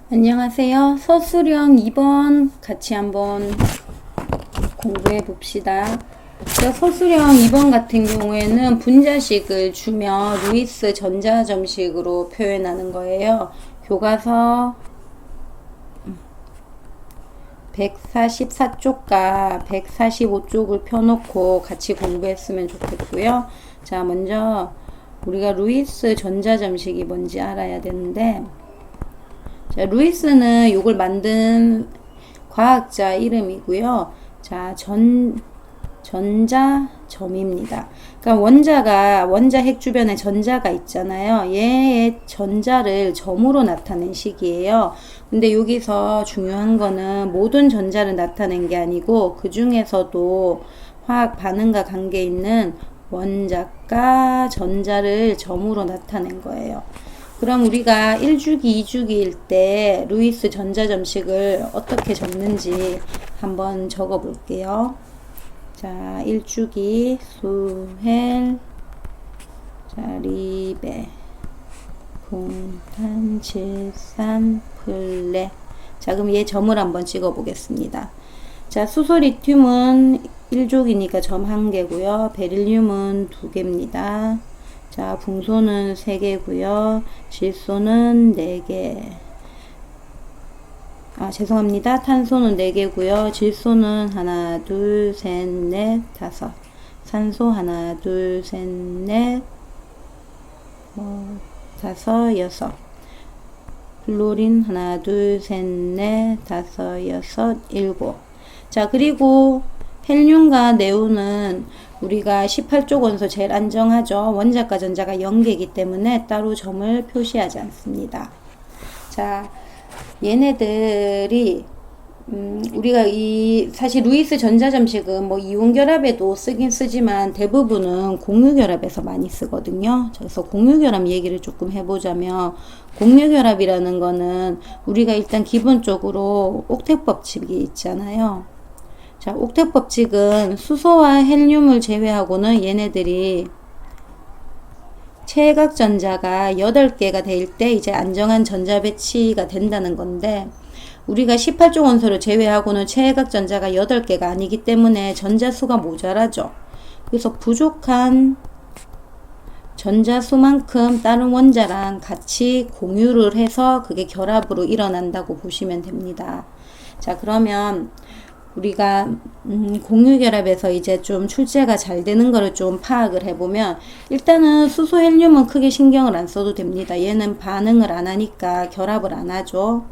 안녕하세요. 서술형 2번 같이 한번 공부해 봅시다. 서술형 2번 같은 경우에는 분자식을 주면 루이스 전자점식으로 표현하는 거예요. 교과서 144쪽과 145쪽을 펴놓고 같이 공부했으면 좋겠고요. 자, 먼저 우리가 루이스 전자점식이 뭔지 알아야 되는데, 자, 루이스는 이걸 만든 과학자 이름이고요. 자, 전자점입니다. 그러니까 원자 핵 주변에 전자가 있잖아요. 얘의 전자를 점으로 나타낸 식이에요. 근데 여기서 중요한 거는 모든 전자를 나타낸 게 아니고 그 중에서도 화학 반응과 관계 있는 원자과 전자를 점으로 나타낸 거예요. 그럼 우리가 1주기, 2주기일 때 루이스 전자점식을 어떻게 적는지 한번 적어 볼게요. 자, 1주기 수헬, 자, 리베, 공탄, 질산, 플레. 자, 그럼 얘 점을 한번 찍어 보겠습니다. 자, 수소 리튬은 1족이니까 점 1개고요. 베릴륨은 2개입니다. 자, 붕소는 3개고요. 질소는 4개. 죄송합니다. 탄소는 4개고요. 질소는 하나, 둘, 셋, 넷, 다섯. 산소 하나, 둘, 셋, 넷, 다섯, 여섯. 플로린 하나, 둘, 셋, 넷, 다섯, 여섯, 일곱. 자, 그리고 헬륨과 네온은 우리가 18쪽 원소 제일 안정하죠. 원자과 전자가 0개이기 때문에 따로 점을 표시하지 않습니다. 자, 얘네들이 우리가 사실 루이스 전자점식은 뭐 이온결합에도 쓰긴 쓰지만 대부분은 공유결합에서 많이 쓰거든요. 그래서 공유결합 얘기를 조금 해보자면, 공유결합이라는 거는 우리가 일단 기본적으로 옥텟 법칙이 있잖아요. 자, 옥텟 법칙은 수소와 헬륨을 제외하고는 얘네들이 최각 전자가 8개가 될 때 이제 안정한 전자 배치가 된다는 건데, 우리가 18쪽 원소를 제외하고는 최각 전자가 8개가 아니기 때문에 전자수가 모자라죠. 그래서 부족한 전자수만큼 다른 원자랑 같이 공유를 해서 그게 결합으로 일어난다고 보시면 됩니다. 자, 그러면 우리가 공유결합에서 이제 좀 출제가 잘 되는 거를 좀 파악을 해보면, 일단은 수소 헬륨은 크게 신경을 안 써도 됩니다. 얘는 반응을 안 하니까 결합을 안 하죠.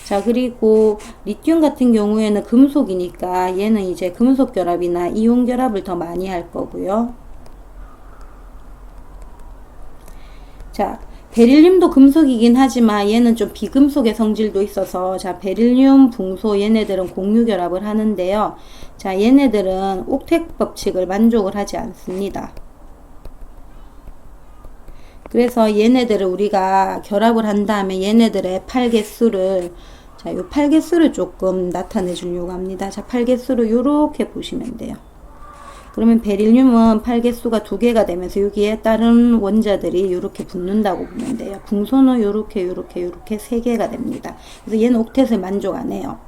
자, 그리고 리튬 같은 경우에는 금속이니까 얘는 이제 금속 결합이나 이온 결합을 더 많이 할 거고요. 자, 베릴륨도 금속이긴 하지만 얘는 좀 비금속의 성질도 있어서, 자, 베릴륨, 붕소 얘네들은 공유결합을 하는데요. 자, 얘네들은 옥텟 법칙을 만족을 하지 않습니다. 그래서 얘네들을 우리가 결합을 한 다음에 얘네들의 팔개수를, 자, 요 팔개수를 조금 나타내 주려고 합니다. 자, 팔개수를 요렇게 보시면 돼요. 그러면 베릴륨은 팔개수가 2개가 되면서 여기에 다른 원자들이 이렇게 붙는다고 보면 돼요. 붕소는 요렇게 3개가 됩니다. 그래서 얘는 옥텟을 만족 안 해요.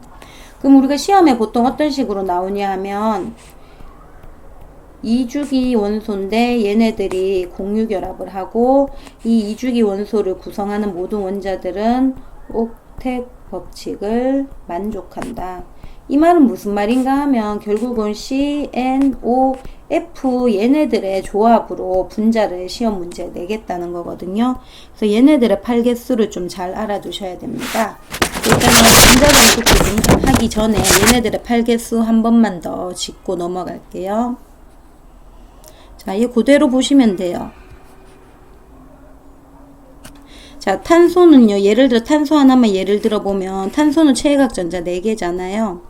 그럼 우리가 시험에 보통 어떤 식으로 나오냐 하면, 2주기 원소인데 얘네들이 공유결합을 하고, 이 2주기 원소를 구성하는 모든 원자들은 옥텟 법칙을 만족한다. 이 말은 무슨 말인가 하면 결국은 C, N, O, F 얘네들의 조합으로 분자를 시험 문제에 내겠다는 거거든요. 그래서 얘네들의 팔개수를 좀 잘 알아두셔야 됩니다. 일단은 분자 점수 하기 전에 얘네들의 팔개수 한 번만 더 짚고 넘어갈게요. 자, 이 그대로 보시면 돼요. 자, 탄소는요, 예를 들어 탄소 하나만 예를 들어 보면, 탄소는 최각 전자 4개잖아요.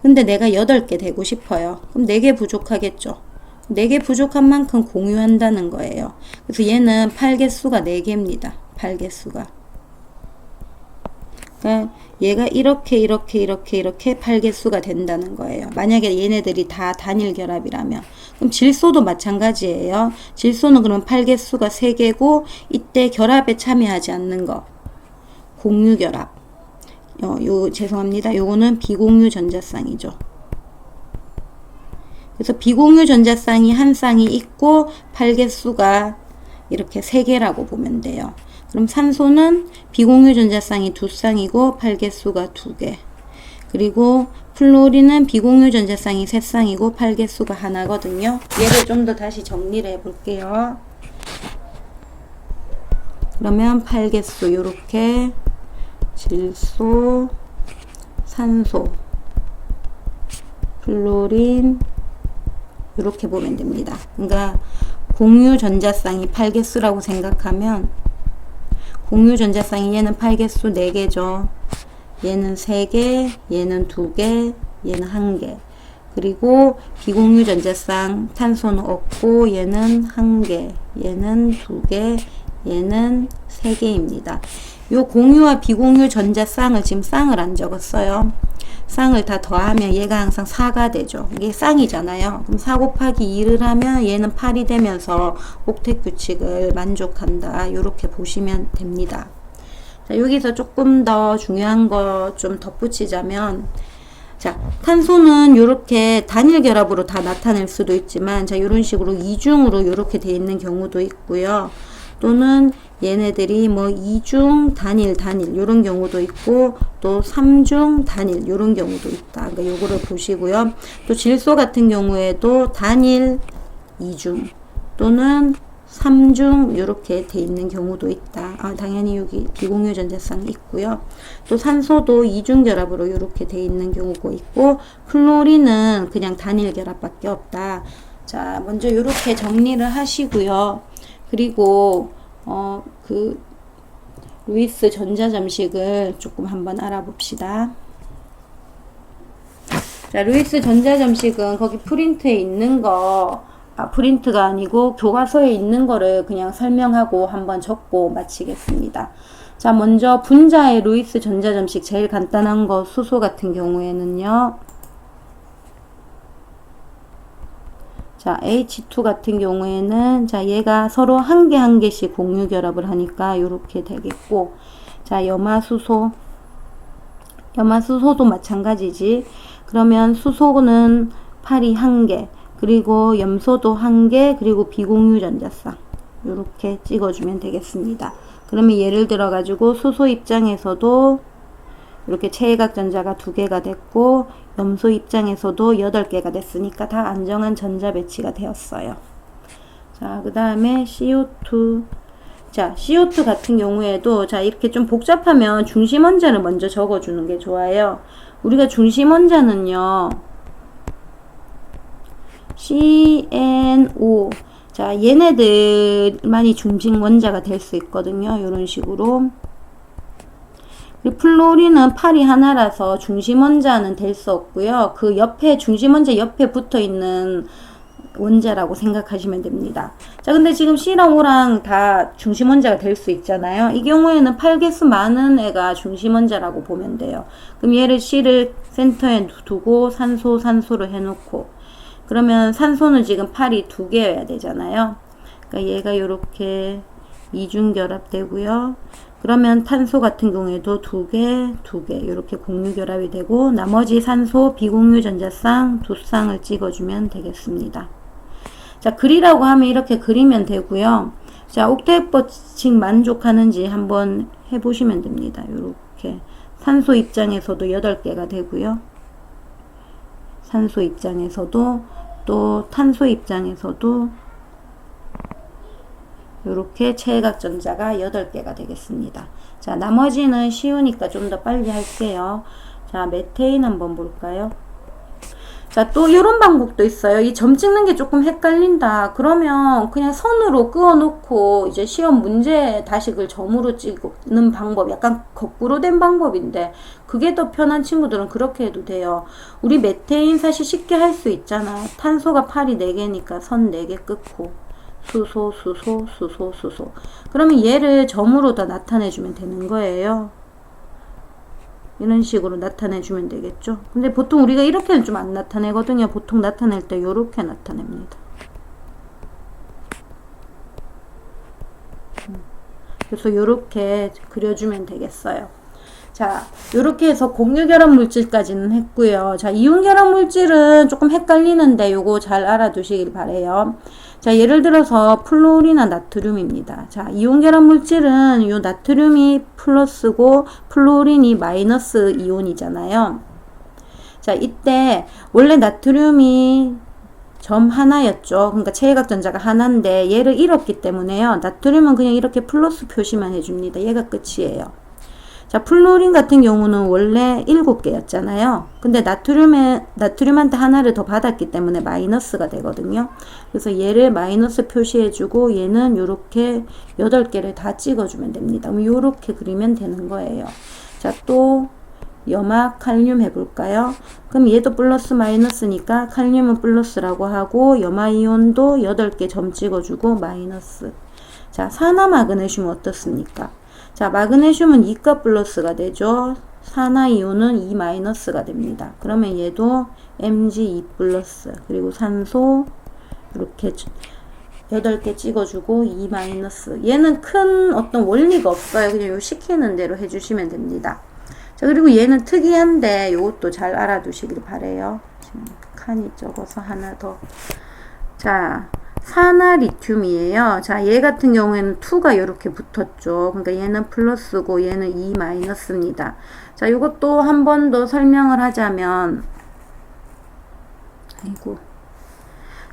근데 내가 8개 되고 싶어요. 그럼 4개 부족하겠죠. 4개 부족한 만큼 공유한다는 거예요. 그래서 얘는 팔개수가 4개입니다. 팔개수가. 그러니까 얘가 이렇게 팔개수가 된다는 거예요. 만약에 얘네들이 다 단일 결합이라면. 그럼 질소도 마찬가지예요. 질소는 그러면 팔개수가 3개고, 이때 결합에 참여하지 않는 거 공유결합. 죄송합니다. 요거는 비공유 전자쌍이죠. 그래서 비공유 전자쌍이 한 쌍이 있고 팔개수가 이렇게 3개라고 보면 돼요. 그럼 산소는 비공유 전자쌍이 2쌍이고 팔개수가 2개. 그리고 플로리는 비공유 전자쌍이 3쌍이고 팔개수가 하나거든요. 얘를 좀 더 다시 정리를 해 볼게요. 그러면 팔개수 요렇게 질소, 산소, 플로린 이렇게 보면 됩니다. 그러니까 공유 전자쌍이 8개수라고 생각하면 공유 전자쌍이 얘는 8개수 4개죠. 얘는 3개, 얘는 2개, 얘는 1개. 그리고 비공유 전자쌍 탄소는 없고 얘는 1개, 얘는 2개, 얘는 3개입니다. 요 공유와 비공유 전자쌍을 지금 쌍을 안 적었어요. 쌍을 다 더하면 얘가 항상 4가 되죠. 이게 쌍이잖아요. 그럼 4 곱하기 2를 하면 얘는 8이 되면서 옥텟 규칙을 만족한다. 이렇게 보시면 됩니다. 자, 여기서 조금 더 중요한 거 좀 덧붙이자면, 자, 탄소는 이렇게 단일 결합으로 다 나타낼 수도 있지만, 자, 이런 식으로 이중으로 이렇게 돼 있는 경우도 있고요. 또는 얘네들이 뭐 2중 단일 요런 경우도 있고 또 3중 단일 요런 경우도 있다. 그러니까 요거를 보시고요. 또 질소 같은 경우에도 단일 2중 또는 3중 이렇게 돼 있는 경우도 있다. 당연히 여기 비공유 전자쌍이 있고요. 또 산소도 2중 결합으로 이렇게 돼 있는 경우가 있고 플로린은 그냥 단일 결합밖에 없다. 자, 먼저 이렇게 정리를 하시고요. 그리고 루이스 전자점식을 조금 한번 알아봅시다. 자, 루이스 전자점식은 거기 프린트에 있는 거, 프린트가 아니고 교과서에 있는 거를 그냥 설명하고 한번 적고 마치겠습니다. 자, 먼저 분자의 루이스 전자점식 제일 간단한 거 수소 같은 경우에는요. 자, H2 같은 경우에는, 자, 얘가 서로 한 개씩 공유 결합을 하니까 이렇게 되겠고, 자, 염화수소도 마찬가지지. 그러면 수소는 팔이 1개, 그리고 염소도 1개, 그리고 비공유 전자쌍. 이렇게 찍어주면 되겠습니다. 그러면 예를 들어 가지고 수소 입장에서도 이렇게 체외각 전자가 2개가 됐고 염소 입장에서도 8개가 됐으니까 다 안정한 전자 배치가 되었어요. 자, 그 다음에 CO2. 자, CO2 같은 경우에도 자, 이렇게 좀 복잡하면 중심 원자를 먼저 적어주는 게 좋아요. 우리가 중심 원자는요. CNO. 자, 얘네들만이 중심 원자가 될 수 있거든요. 이런 식으로. 플로린은 팔이 하나라서 중심 원자는 될 수 없고요. 그 옆에 중심 원자 옆에 붙어 있는 원자라고 생각하시면 됩니다. 자, 근데 지금 C랑 O랑 다 중심 원자가 될 수 있잖아요. 이 경우에는 8개수 많은 애가 중심 원자라고 보면 돼요. 그럼 얘를 C를 센터에 두고 산소를 해놓고 그러면 산소는 지금 팔이 2개여야 되잖아요. 그러니까 얘가 이렇게 이중 결합되고요. 그러면 탄소 같은 경우에도 2개 이렇게 공유 결합이 되고 나머지 산소 비공유 전자쌍 2쌍을 찍어주면 되겠습니다. 자, 그리라고 하면 이렇게 그리면 되고요. 자, 옥텟 법칙 만족하는지 한번 해보시면 됩니다. 이렇게 산소 입장에서도 8개가 되고요. 산소 입장에서도 또 탄소 입장에서도 이렇게 체외각 전자가 8개가 되겠습니다. 자, 나머지는 쉬우니까 좀 더 빨리 할게요. 자, 메테인 한번 볼까요? 자, 또 이런 방법도 있어요. 이 점 찍는 게 조금 헷갈린다. 그러면 그냥 선으로 그어 놓고 이제 시험 문제 다식을 점으로 찍는 방법, 약간 거꾸로 된 방법인데 그게 더 편한 친구들은 그렇게 해도 돼요. 우리 메테인 사실 쉽게 할 수 있잖아. 탄소가 팔이 4개니까 선 4개 끊고 수소. 그러면 얘를 점으로 다 나타내주면 되는 거예요. 이런 식으로 나타내주면 되겠죠. 근데 보통 우리가 이렇게는 좀 안 나타내거든요. 보통 나타낼 때 이렇게 나타냅니다. 그래서 이렇게 그려주면 되겠어요. 자, 요렇게 해서 공유결합 물질까지는 했고요. 자, 이온결합 물질은 조금 헷갈리는데 요거 잘 알아두시길 바래요. 자, 예를 들어서 플로린이나 나트륨입니다. 자, 이온결합 물질은 요 나트륨이 플러스고 플로린이 마이너스 이온이잖아요. 자, 이때 원래 나트륨이 점 하나였죠. 그러니까 체외각전자가 하나인데 얘를 잃었기 때문에요. 나트륨은 그냥 이렇게 플러스 표시만 해줍니다. 얘가 끝이에요. 자, 플로린 같은 경우는 원래 7개였잖아요. 근데 나트륨한테 하나를 더 받았기 때문에 마이너스가 되거든요. 그래서 얘를 마이너스 표시해주고 얘는 요렇게 8개를 다 찍어주면 됩니다. 그럼 요렇게 그리면 되는 거예요. 자, 또 염화 칼륨 해볼까요? 그럼 얘도 플러스 마이너스니까 칼륨은 플러스라고 하고 염화이온도 8개 점 찍어주고 마이너스. 자, 산화 마그네슘 어떻습니까? 자, 마그네슘은 2가 플러스가 되죠. 산화이온은 2 마이너스가 됩니다. 그러면 얘도 Mg2 플러스 그리고 산소 이렇게 8개 찍어주고 2 마이너스. 얘는 큰 어떤 원리가 없어요. 그냥 요 시키는 대로 해주시면 됩니다. 자, 그리고 얘는 특이한데 이것도 잘 알아두시길 바래요. 지금 칸이 적어서 하나 더. 자, 산화 리튬이에요. 자, 얘 같은 경우에는 2가 이렇게 붙었죠. 그러니까 얘는 플러스고 얘는 2 마이너스입니다. 자, 이것도 한 번 더 설명을 하자면, 아이고.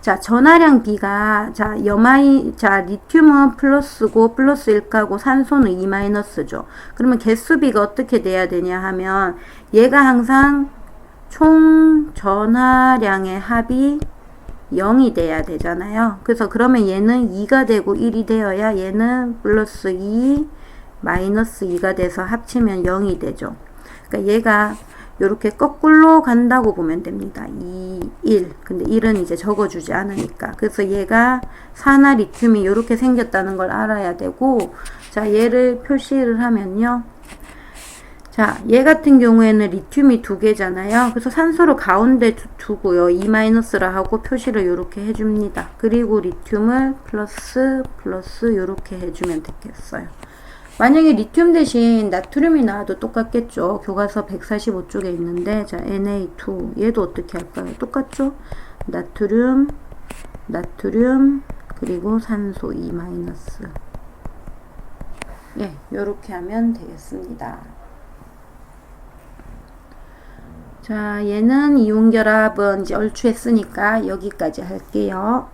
자, 전하량 B가, 자, 리튬은 플러스고, 플러스 1가고, 산소는 2 마이너스죠. 그러면 개수 B가 어떻게 돼야 되냐 하면, 얘가 항상 총 전하량의 합이 0이 돼야 되잖아요. 그래서 그러면 얘는 2가 되고 1이 되어야 얘는 플러스 2, 마이너스 2가 돼서 합치면 0이 되죠. 그러니까 얘가 이렇게 거꾸로 간다고 보면 됩니다. 2, 1. 근데 1은 이제 적어주지 않으니까. 그래서 얘가 산화 리튬이 이렇게 생겼다는 걸 알아야 되고, 자, 얘를 표시를 하면요. 자, 얘 같은 경우에는 리튬이 2개잖아요. 그래서 산소를 가운데 두고요. 2-라 하고 표시를 이렇게 해줍니다. 그리고 리튬을 플러스, 플러스 이렇게 해주면 되겠어요. 만약에 리튬 대신 나트륨이 나와도 똑같겠죠. 교과서 145쪽에 있는데, 자, Na2. 얘도 어떻게 할까요? 똑같죠? 나트륨, 그리고 산소 2-. 예, 요렇게 하면 되겠습니다. 자, 얘는 이온결합은 이제 얼추 했으니까 여기까지 할게요.